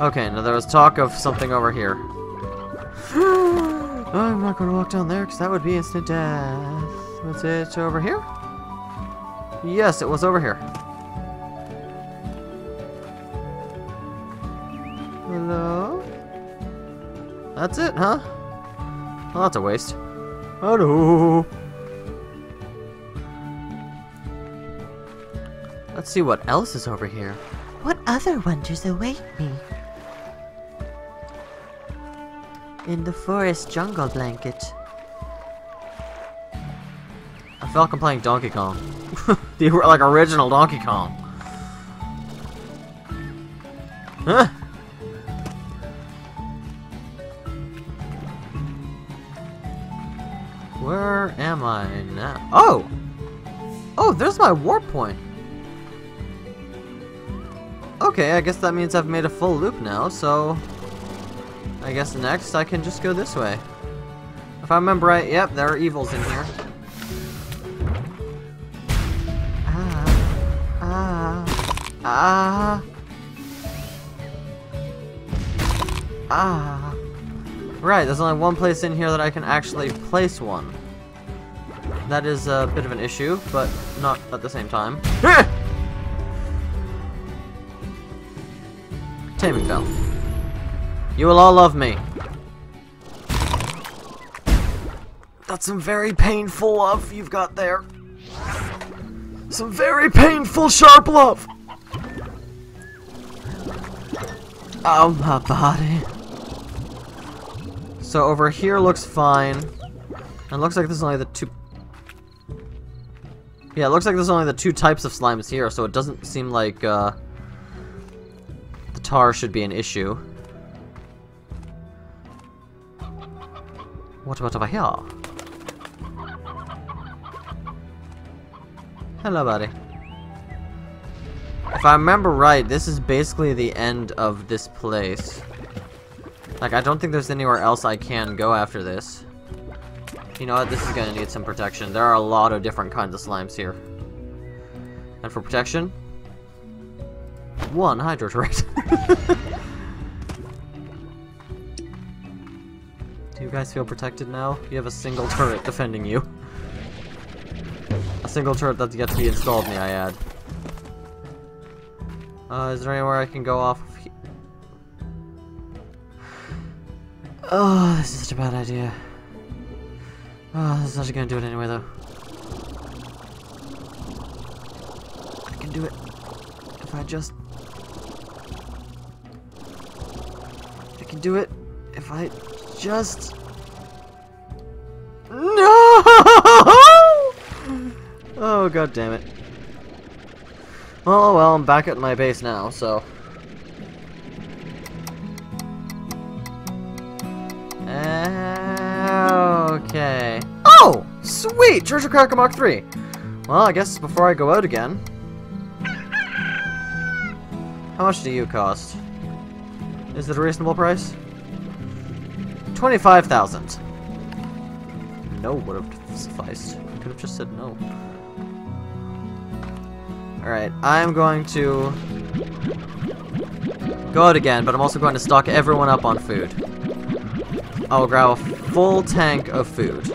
Okay, now there was talk of something over here. I'm not gonna walk down there because that would be instant death. Was it over here? Yes, it was over here. Hello? That's it, huh? Well, that's a waste. Oh no! Let's see what else is over here. What other wonders await me? In the forest jungle blanket. I felt like I'm playing Donkey Kong. The like original Donkey Kong. Huh? Where am I now? Oh! Oh, there's my warp point. Okay, I guess that means I've made a full loop now, so I guess next I can just go this way. If I remember right, yep, there are evils in here. Right, there's only one place in here that I can actually place one. That is a bit of an issue, but not at the same time. Taming Bell. You will all love me. That's some very painful love you've got there. Some very painful, sharp love. Oh, my body. So over here looks fine. And it looks like there's only the two... Yeah, it looks like there's only the two types of slimes here, so it doesn't seem like, the tar should be an issue. What about over here? Hello, buddy. If I remember right, this is basically the end of this place. Like, I don't think there's anywhere else I can go after this. You know what? This is gonna need some protection. There are a lot of different kinds of slimes here. And for protection, one hydro turret. Do you guys feel protected now? You have a single turret defending you. A single turret that's yet to be installed, may I add. Is there anywhere I can go off of here? Oh, this is such a bad idea. Oh, this is actually gonna do it anyway, though. I can do it. If I just... I can do it. If I just... No! Oh, god damn it. Oh well, I'm back at my base now, so... Okay. Oh! Sweet! Treasure Cracker Mark 3! Well, I guess before I go out again... How much do you cost? Is it a reasonable price? 25,000. No would have sufficed. I could have just said no. Alright, I'm going to go out again, but I'm also going to stock everyone up on food. I will grab a full tank of food.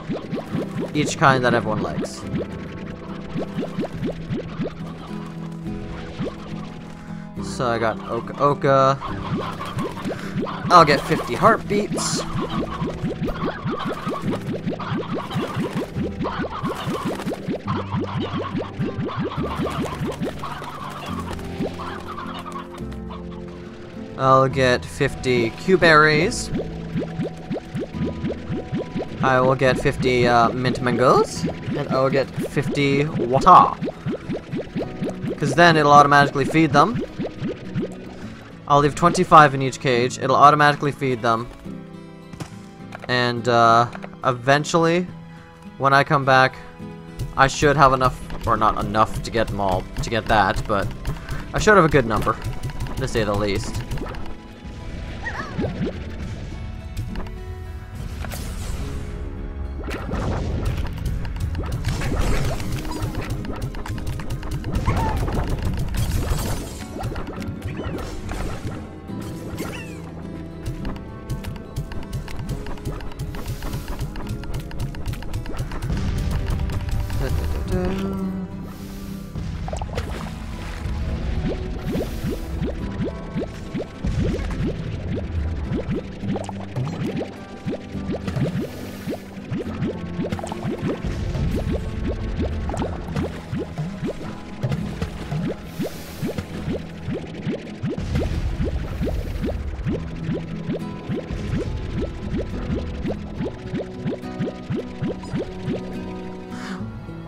Each kind that everyone likes. So I got Oka Oka. I'll get 50 heartbeats. I'll get 50 Q-berries. I will get 50 mint mangoes. And I will get 50 water. Because then it'll automatically feed them. I'll leave 25 in each cage. It'll automatically feed them. And eventually, when I come back, I should have enough, or not enough to get them all, to get that, but I should have a good number, to say the least.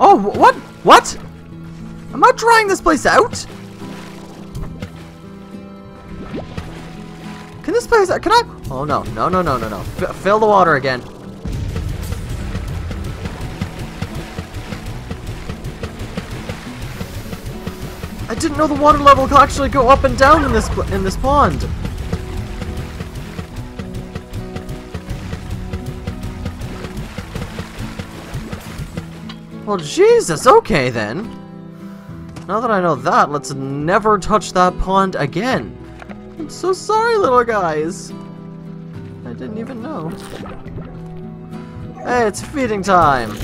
Oh, what? What? Am I trying this place out? Can this place... Can I... Oh, no. No, no, no, no, no. Fill the water again. I didn't know the water level could actually go up and down in this pond. Well, Jesus, okay then. Now that I know that, let's never touch that pond again. I'm so sorry, little guys. I didn't even know. Hey, it's feeding time.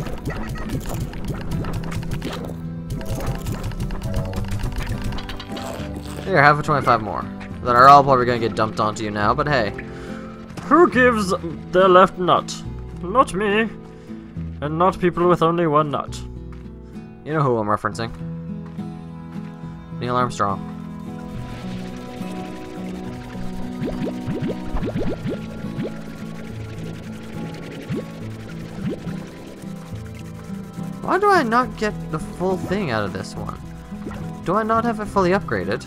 Here, have a 25 more. That are all probably gonna get dumped onto you now, but hey. Who gives their left nut? Not me. And not people with only one nut. You know who I'm referencing. Neil Armstrong. Why do I not get the full thing out of this one? Do I not have it fully upgraded?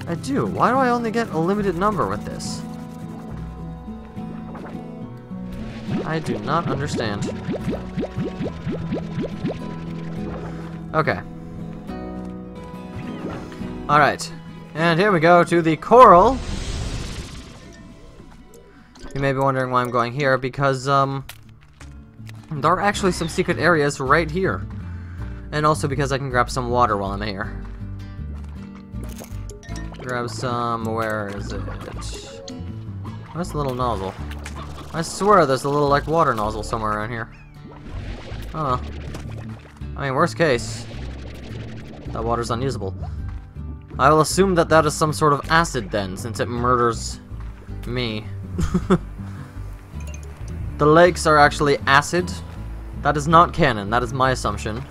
I do. Why do I only get a limited number with this? I do not understand. Okay. Alright. And here we go to the coral. You may be wondering why I'm going here, because, there are actually some secret areas right here. And also because I can grab some water while I'm here. Grab some... Where is it? Where's the little nozzle? I swear there's a little, like, water nozzle somewhere around here. Oh. I mean, worst case, that water's unusable. I will assume that that is some sort of acid then, since it murders me. The lakes are actually acid. That is not canon, that is my assumption.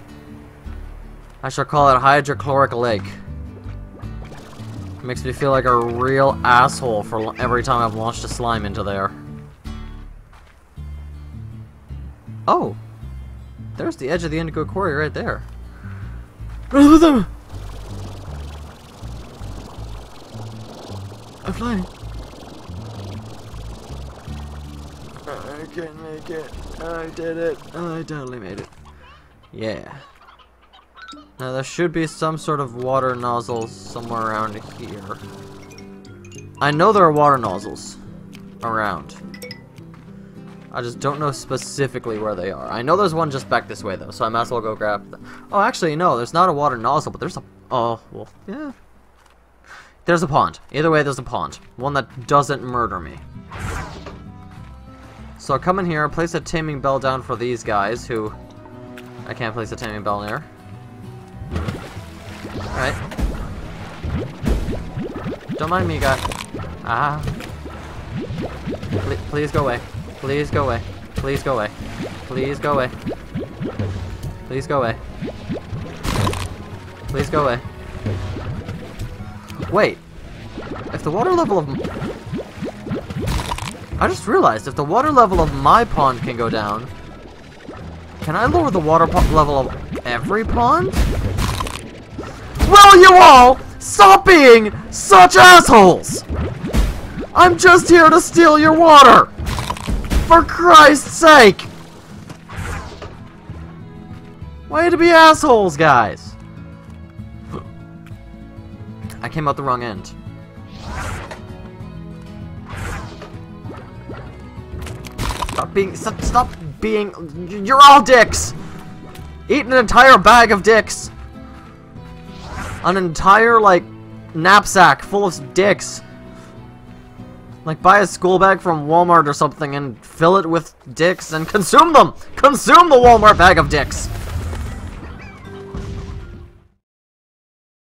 I shall call it hydrochloric lake. Makes me feel like a real asshole for every time I've launched a slime into there. Oh! There's the edge of the Indigo Quarry right there. I'm flying. I can't make it. I did it. I totally made it. Yeah. Now there should be some sort of water nozzles somewhere around here. I know there are water nozzles around. I just don't know specifically where they are. I know there's one just back this way though, so I might as well go grab them. Oh, actually no, there's not a water nozzle, but there's a... Oh, well, yeah. There's a pond. Either way, there's a pond. One that doesn't murder me. So I'll come in here, place a taming bell down for these guys who... I can't place a taming bell near. Alright. Don't mind me, guy. Ah. Please go away. Please go away. Please go away. Please go away. Please go away. Please go away. Wait. If the water level of... I just realized, if the water level of my pond can go down, can I lower the water level of every pond? Will you all stop being such assholes? I'm just here to steal your water! For Christ's sake! Way to be assholes, guys! I came out the wrong end. Stop being, you're all dicks! Eat an entire bag of dicks! An entire, like, knapsack full of dicks. Like, buy a school bag from Walmart or something and fill it with dicks and consume them! Consume the Walmart bag of dicks!